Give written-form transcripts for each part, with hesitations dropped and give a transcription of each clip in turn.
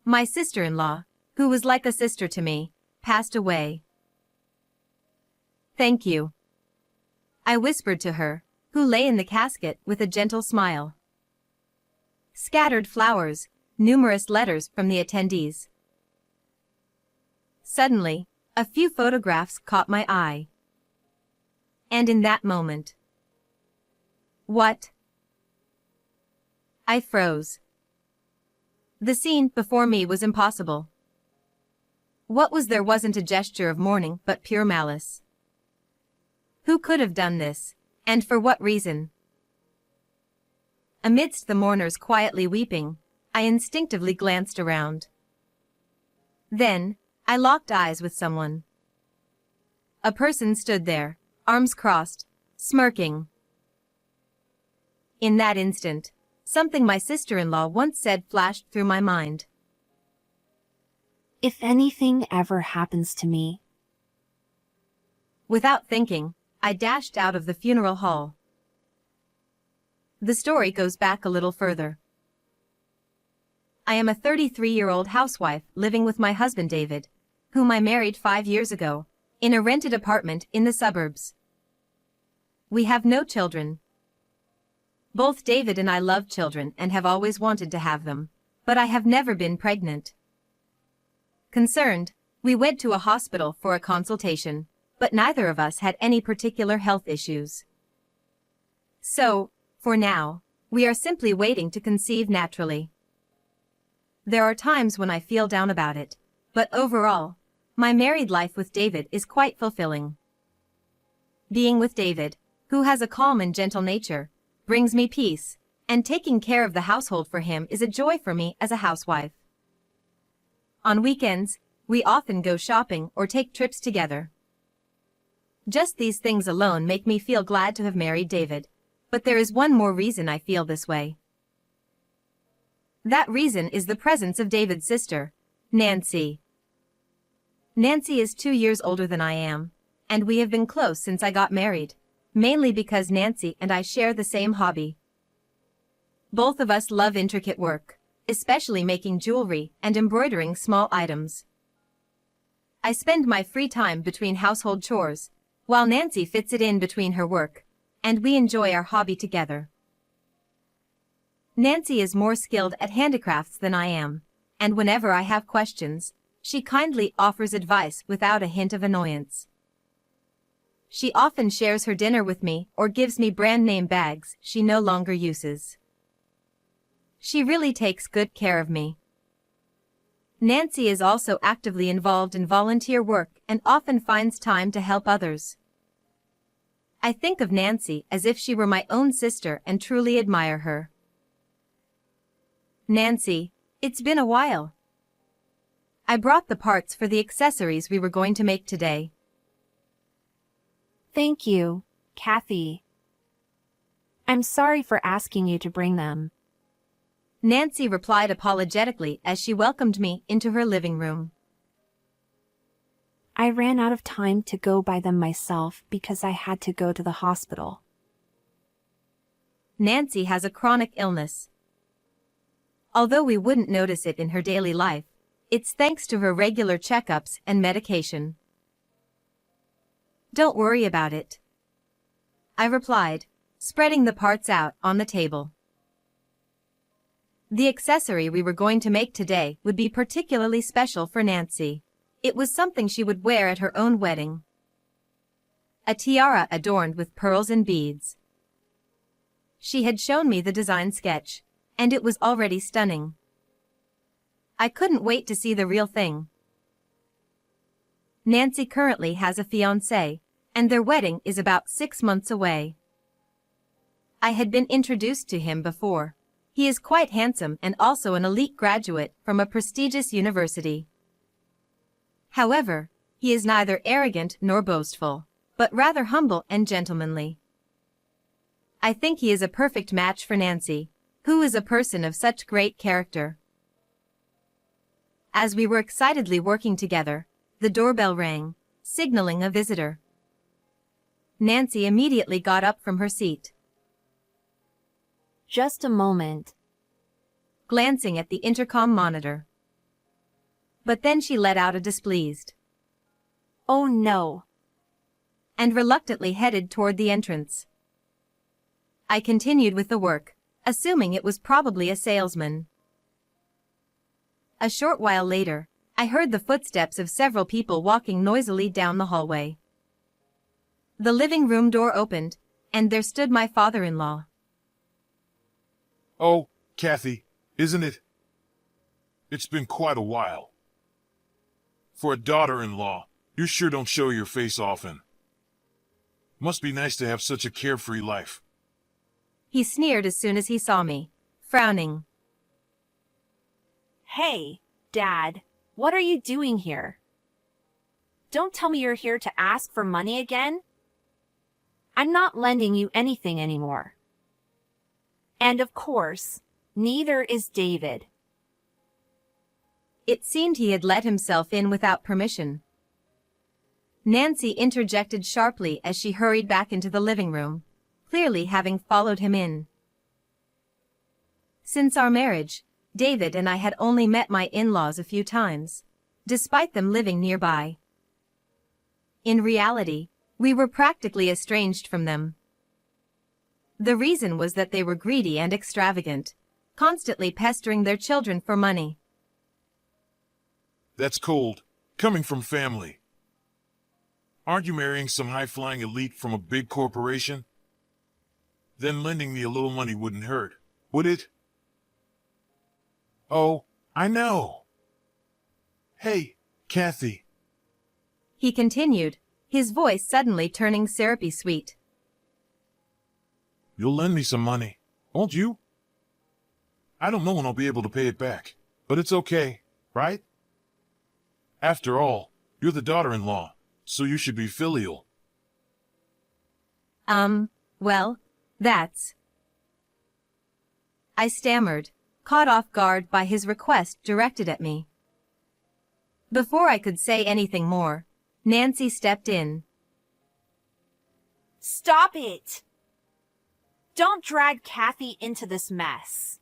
My sister-in-law, who was like a sister to me, passed away. Thank you, I whispered to her, who lay in the casket with a gentle smile. Scattered flowers, numerous letters from the attendees. Suddenly, a few photographs caught my eye. And in that moment... What? I froze. The scene before me was impossible. What was there wasn't a gesture of mourning but pure malice. Who could have done this, and for what reason? Amidst the mourners quietly weeping, I instinctively glanced around. Then, I locked eyes with someone. A person stood there, arms crossed, smirking. In that instant, something my sister-in-law once said flashed through my mind. If anything ever happens to me. Without thinking, I dashed out of the funeral hall. The story goes back a little further. I am a 33-year-old housewife living with my husband David, whom I married 5 years ago, in a rented apartment in the suburbs. We have no children. Both David and I love children and have always wanted to have them, but I have never been pregnant. Concerned, we went to a hospital for a consultation, but neither of us had any particular health issues. So, for now, we are simply waiting to conceive naturally. There are times when I feel down about it, but overall, my married life with David is quite fulfilling. Being with David, who has a calm and gentle nature, brings me peace, and taking care of the household for him is a joy for me as a housewife. On weekends, we often go shopping or take trips together. Just these things alone make me feel glad to have married David, but there is one more reason I feel this way. That reason is the presence of David's sister, Nancy. Nancy is 2 years older than I am, and we have been close since I got married, mainly because Nancy and I share the same hobby. Both of us love intricate work, especially making jewelry and embroidering small items. I spend my free time between household chores, while Nancy fits it in between her work, and we enjoy our hobby together. Nancy is more skilled at handicrafts than I am, and whenever I have questions, she kindly offers advice without a hint of annoyance. She often shares her dinner with me or gives me brand-name bags she no longer uses. She really takes good care of me. Nancy is also actively involved in volunteer work and often finds time to help others. I think of Nancy as if she were my own sister and truly admire her. Nancy, it's been a while. I brought the parts for the accessories we were going to make today. Thank you, Kathy. I'm sorry for asking you to bring them. Nancy replied apologetically as she welcomed me into her living room. I ran out of time to go buy them myself because I had to go to the hospital. Nancy has a chronic illness. Although we wouldn't notice it in her daily life, it's thanks to her regular checkups and medication. Don't worry about it, I replied, spreading the parts out on the table. The accessory we were going to make today would be particularly special for Nancy. It was something she would wear at her own wedding. A tiara adorned with pearls and beads. She had shown me the design sketch, and it was already stunning. I couldn't wait to see the real thing. Nancy currently has a fiancé, and their wedding is about 6 months away. I had been introduced to him before. He is quite handsome and also an elite graduate from a prestigious university. However, he is neither arrogant nor boastful, but rather humble and gentlemanly. I think he is a perfect match for Nancy, who is a person of such great character. As we were excitedly working together, the doorbell rang, signaling a visitor. Nancy immediately got up from her seat. Just a moment. Glancing at the intercom monitor. But then she let out a displeased "Oh no." and reluctantly headed toward the entrance. I continued with the work, assuming it was probably a salesman. A short while later, I heard the footsteps of several people walking noisily down the hallway. The living room door opened, and there stood my father-in-law. Oh, Kathy, isn't it? It's been quite a while. For a daughter-in-law, you sure don't show your face often. Must be nice to have such a carefree life. He sneered as soon as he saw me, frowning. "Hey, Dad, what are you doing here? Don't tell me you're here to ask for money again. I'm not lending you anything anymore. And of course, neither is David." It seemed he had let himself in without permission. Nancy interjected sharply as she hurried back into the living room, clearly having followed him in. Since our marriage, David and I had only met my in-laws a few times, despite them living nearby. In reality, we were practically estranged from them. The reason was that they were greedy and extravagant, constantly pestering their children for money. That's cold, coming from family. Aren't you marrying some high-flying elite from a big corporation? Then lending me a little money wouldn't hurt, would it? Oh, I know. Hey, Kathy. He continued, his voice suddenly turning syrupy sweet. You'll lend me some money, won't you? I don't know when I'll be able to pay it back, but it's okay, right? After all, you're the daughter-in-law, so you should be filial. Well, that's... I stammered, caught off guard by his request directed at me. Before I could say anything more, Nancy stepped in. "Stop it! Don't drag Kathy into this mess.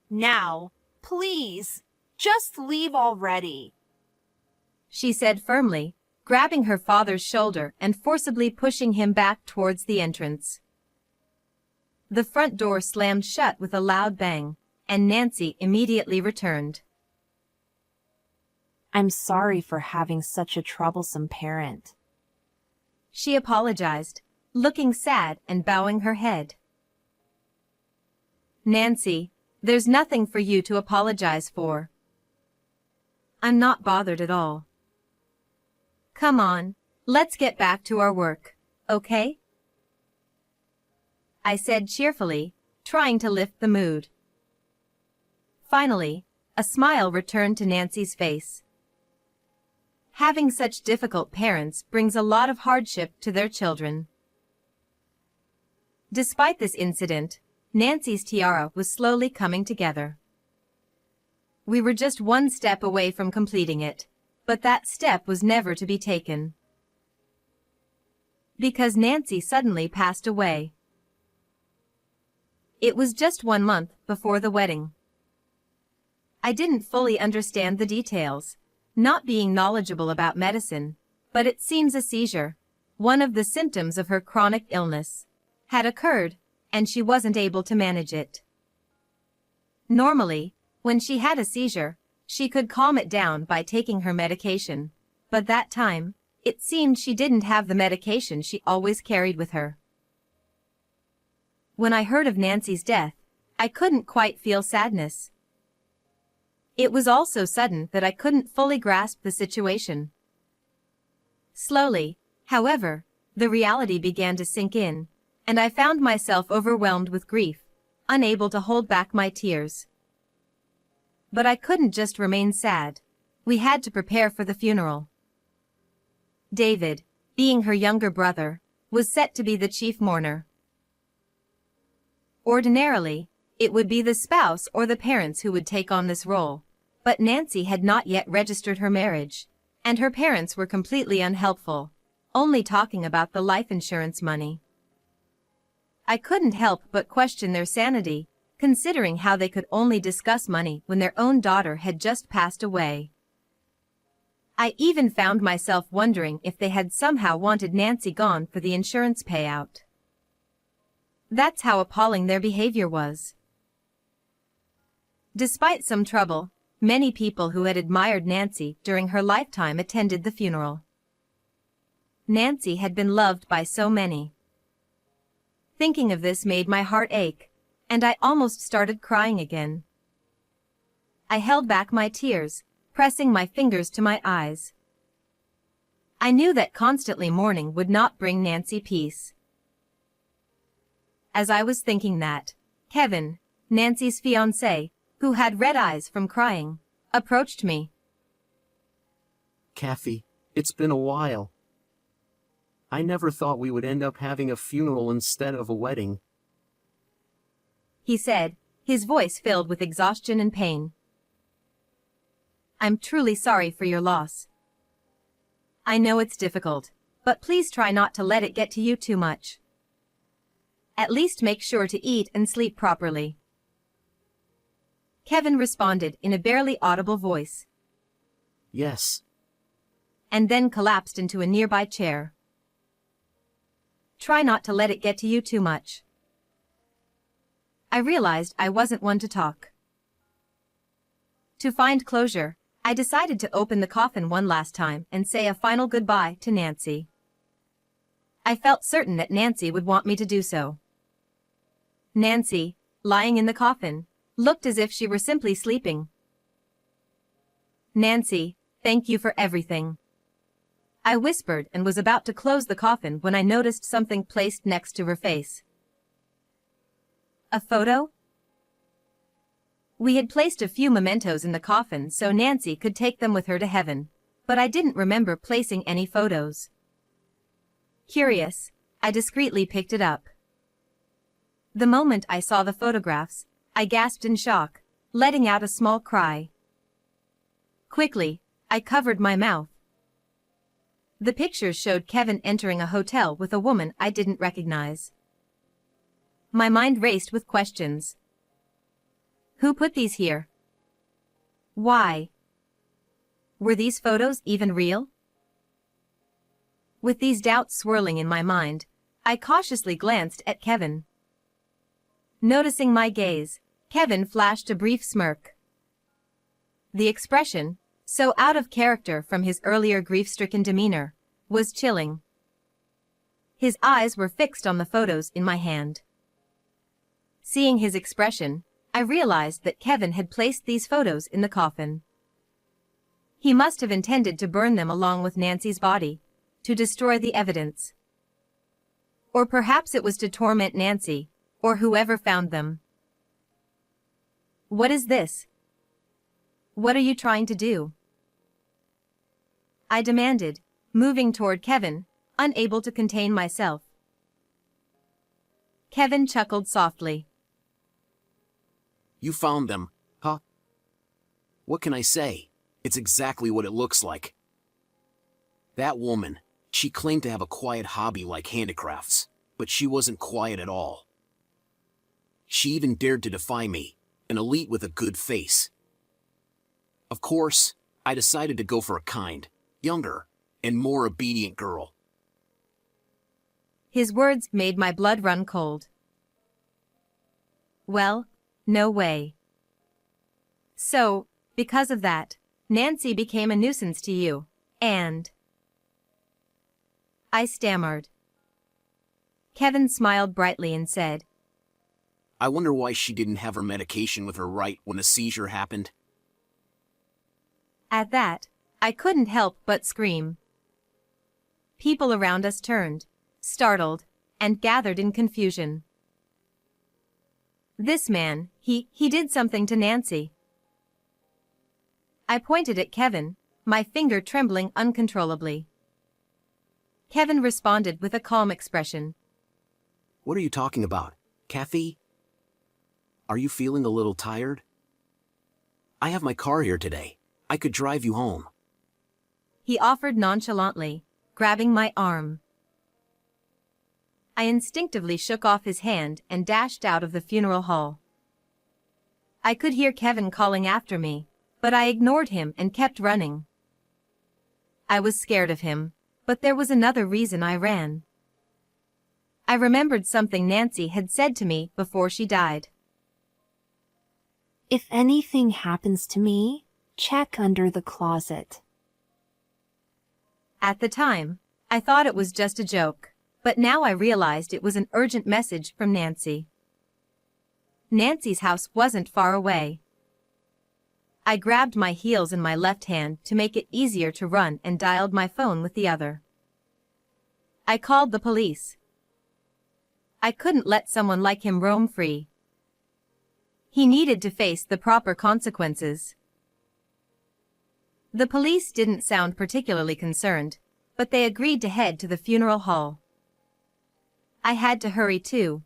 Now, please, just leave already," she said firmly, grabbing her father's shoulder and forcibly pushing him back towards the entrance. The front door slammed shut with a loud bang, and Nancy immediately returned. "I'm sorry for having such a troublesome parent," She apologized, looking sad and bowing her head. "Nancy, there's nothing for you to apologize for. I'm not bothered at all. Come on, let's get back to our work, okay?" I said cheerfully, trying to lift the mood. Finally, a smile returned to Nancy's face. Having such difficult parents brings a lot of hardship to their children. Despite this incident, Nancy's tiara was slowly coming together. We were just one step away from completing it, but that step was never to be taken. Because Nancy suddenly passed away. It was just 1 month before the wedding. I didn't fully understand the details, not being knowledgeable about medicine, but it seems a seizure, one of the symptoms of her chronic illness, had occurred, and she wasn't able to manage it. Normally, when she had a seizure, she could calm it down by taking her medication, but that time, it seemed she didn't have the medication she always carried with her. When I heard of Nancy's death, I couldn't quite feel sadness. It was all so sudden that I couldn't fully grasp the situation. Slowly, however, the reality began to sink in, and I found myself overwhelmed with grief, unable to hold back my tears. But I couldn't just remain sad. We had to prepare for the funeral. David, being her younger brother, was set to be the chief mourner. Ordinarily, it would be the spouse or the parents who would take on this role, but Nancy had not yet registered her marriage, and her parents were completely unhelpful, only talking about the life insurance money. I couldn't help but question their sanity, considering how they could only discuss money when their own daughter had just passed away. I even found myself wondering if they had somehow wanted Nancy gone for the insurance payout. That's how appalling their behavior was. Despite some trouble, many people who had admired Nancy during her lifetime attended the funeral. Nancy had been loved by so many. Thinking of this made my heart ache, and I almost started crying again. I held back my tears, pressing my fingers to my eyes. I knew that constantly mourning would not bring Nancy peace. As I was thinking that, Kevin, Nancy's fiancé, who had red eyes from crying, approached me. Kathy, it's been a while. I never thought we would end up having a funeral instead of a wedding. He said, his voice filled with exhaustion and pain. I'm truly sorry for your loss. I know it's difficult, but please try not to let it get to you too much. At least make sure to eat and sleep properly. Kevin responded in a barely audible voice. Yes. And then collapsed into a nearby chair. Try not to let it get to you too much. I realized I wasn't one to talk. To find closure, I decided to open the coffin one last time and say a final goodbye to Nancy. I felt certain that Nancy would want me to do so. Nancy, lying in the coffin, looked as if she were simply sleeping. Nancy, thank you for everything. I whispered and was about to close the coffin when I noticed something placed next to her face. A photo? We had placed a few mementos in the coffin so Nancy could take them with her to heaven, but I didn't remember placing any photos. Curious, I discreetly picked it up. The moment I saw the photographs, I gasped in shock, letting out a small cry. Quickly, I covered my mouth. The pictures showed Kevin entering a hotel with a woman I didn't recognize. My mind raced with questions. Who put these here? Why? Were these photos even real? With these doubts swirling in my mind, I cautiously glanced at Kevin. Noticing my gaze, Kevin flashed a brief smirk. The expression, so out of character from his earlier grief-stricken demeanor, was chilling. His eyes were fixed on the photos in my hand. Seeing his expression, I realized that Kevin had placed these photos in the coffin. He must have intended to burn them along with Nancy's body, to destroy the evidence. Or perhaps it was to torment Nancy, or whoever found them. What is this? What are you trying to do? I demanded, moving toward Kevin, unable to contain myself. Kevin chuckled softly. You found them, huh? What can I say? It's exactly what it looks like. That woman, she claimed to have a quiet hobby like handicrafts, but she wasn't quiet at all. She even dared to defy me, an elite with a good face. Of course, I decided to go for a kind, younger, and more obedient girl. His words made my blood run cold. Well, no way. So, because of that, Nancy became a nuisance to you, and... I stammered. Kevin smiled brightly and said, I wonder why she didn't have her medication with her right when a seizure happened. At that, I couldn't help but scream. People around us turned, startled, and gathered in confusion. This man, he did something to Nancy. I pointed at Kevin, my finger trembling uncontrollably. Kevin responded with a calm expression. What are you talking about, Kathy? Are you feeling a little tired? I have my car here today. I could drive you home. He offered nonchalantly, grabbing my arm. I instinctively shook off his hand and dashed out of the funeral hall. I could hear Kevin calling after me, but I ignored him and kept running. I was scared of him, but there was another reason I ran. I remembered something Nancy had said to me before she died. If anything happens to me, check under the closet. At the time, I thought it was just a joke, but now I realized it was an urgent message from Nancy. Nancy's house wasn't far away. I grabbed my heels in my left hand to make it easier to run and dialed my phone with the other. I called the police. I couldn't let someone like him roam free. He needed to face the proper consequences. The police didn't sound particularly concerned, but they agreed to head to the funeral hall. I had to hurry too.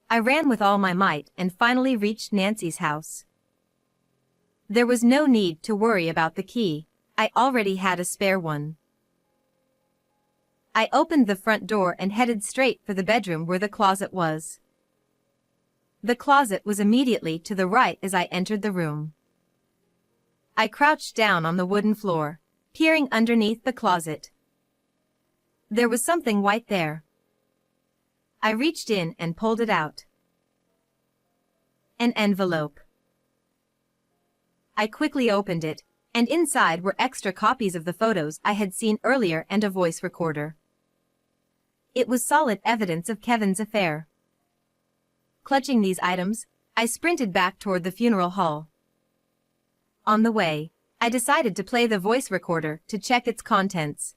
I ran with all my might and finally reached Nancy's house. There was no need to worry about the key. I already had a spare one. I opened the front door and headed straight for the bedroom where the closet was. The closet was immediately to the right as I entered the room. I crouched down on the wooden floor, peering underneath the closet. There was something white there. I reached in and pulled it out. An envelope. I quickly opened it, and inside were extra copies of the photos I had seen earlier and a voice recorder. It was solid evidence of Kevin's affair. Clutching these items, I sprinted back toward the funeral hall. On the way, I decided to play the voice recorder to check its contents.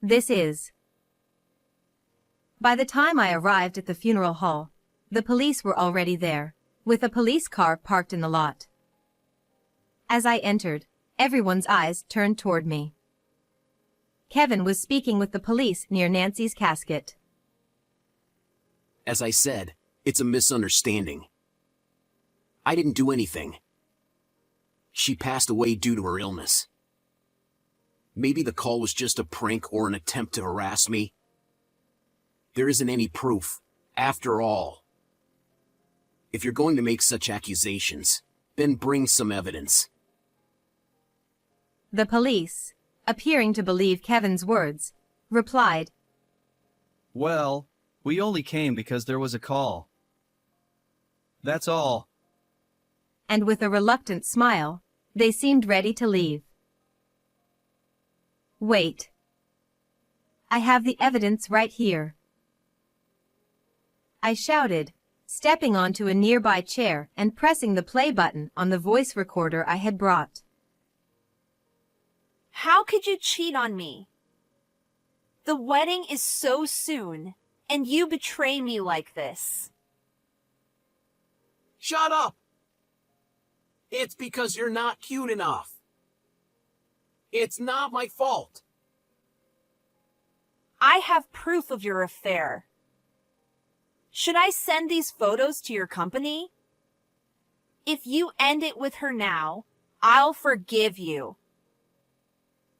This is. By the time I arrived at the funeral hall, the police were already there, with a police car parked in the lot. As I entered, everyone's eyes turned toward me. Kevin was speaking with the police near Nancy's casket. As I said, it's a misunderstanding. I didn't do anything. She passed away due to her illness. Maybe the call was just a prank or an attempt to harass me. There isn't any proof, after all. If you're going to make such accusations, then bring some evidence. The police, appearing to believe Kevin's words, replied, Well, we only came because there was a call. That's all. And with a reluctant smile, they seemed ready to leave. Wait. I have the evidence right here. I shouted, stepping onto a nearby chair and pressing the play button on the voice recorder I had brought. How could you cheat on me? The wedding is so soon, and you betray me like this. Shut up! It's because you're not cute enough. It's not my fault. I have proof of your affair. Should I send these photos to your company? If you end it with her now, I'll forgive you.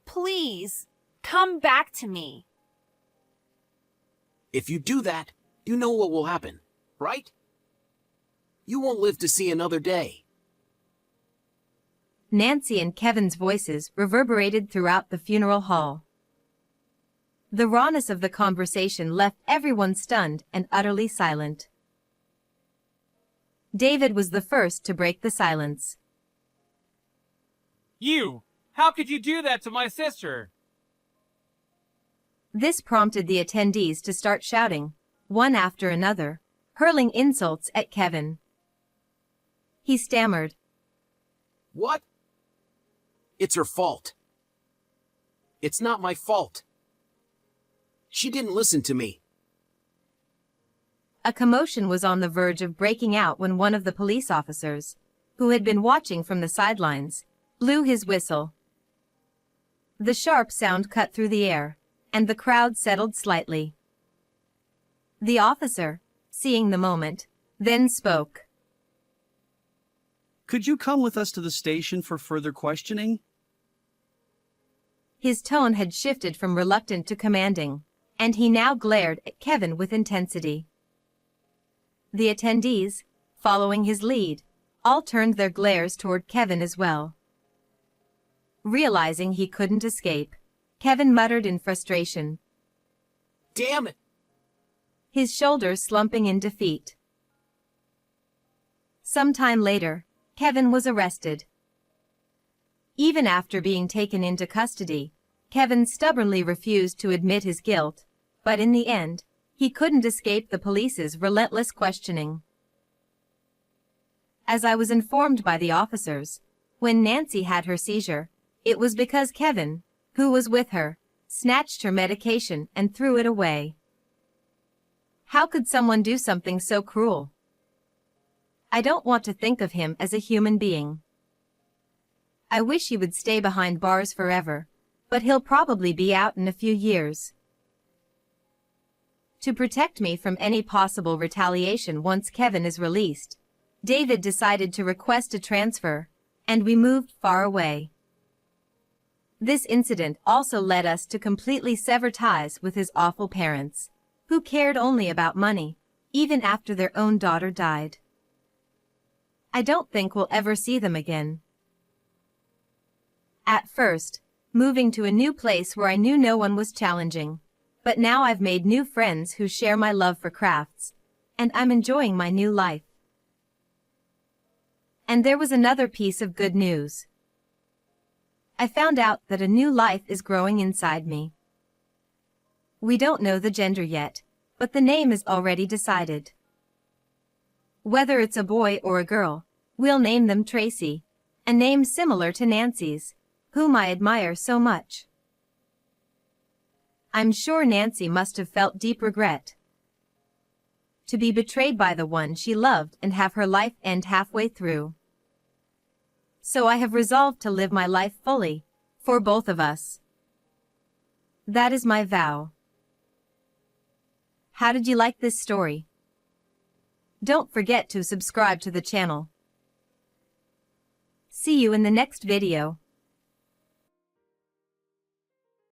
Please, come back to me. If you do that, you know what will happen, right? You won't live to see another day. Nancy and Kevin's voices reverberated throughout the funeral hall. The rawness of the conversation left everyone stunned and utterly silent. David was the first to break the silence. You! How could you do that to my sister? This prompted the attendees to start shouting, one after another, hurling insults at Kevin. He stammered. What? It's her fault. It's not my fault. She didn't listen to me. A commotion was on the verge of breaking out when one of the police officers, who had been watching from the sidelines, blew his whistle. The sharp sound cut through the air, and the crowd settled slightly. The officer, seeing the moment, then spoke. Could you come with us to the station for further questioning? His tone had shifted from reluctant to commanding, and he now glared at Kevin with intensity. The attendees, following his lead, all turned their glares toward Kevin as well. Realizing he couldn't escape, Kevin muttered in frustration, Damn it! his shoulders slumping in defeat. Sometime later, Kevin was arrested. Even after being taken into custody, Kevin stubbornly refused to admit his guilt, but in the end, he couldn't escape the police's relentless questioning. As I was informed by the officers, when Nancy had her seizure, it was because Kevin, who was with her, snatched her medication and threw it away. How could someone do something so cruel? I don't want to think of him as a human being. I wish he would stay behind bars forever, but he'll probably be out in a few years. To protect me from any possible retaliation once Kevin is released, David decided to request a transfer, and we moved far away. This incident also led us to completely sever ties with his awful parents, who cared only about money, even after their own daughter died. I don't think we'll ever see them again. At first, moving to a new place where I knew no one was challenging, but now I've made new friends who share my love for crafts, and I'm enjoying my new life. And there was another piece of good news. I found out that a new life is growing inside me. We don't know the gender yet, but the name is already decided. Whether it's a boy or a girl, we'll name them Tracy, a name similar to Nancy's, whom I admire so much. I'm sure Nancy must have felt deep regret to be betrayed by the one she loved and have her life end halfway through. So I have resolved to live my life fully, for both of us. That is my vow. How did you like this story? Don't forget to subscribe to the channel. See you in the next video.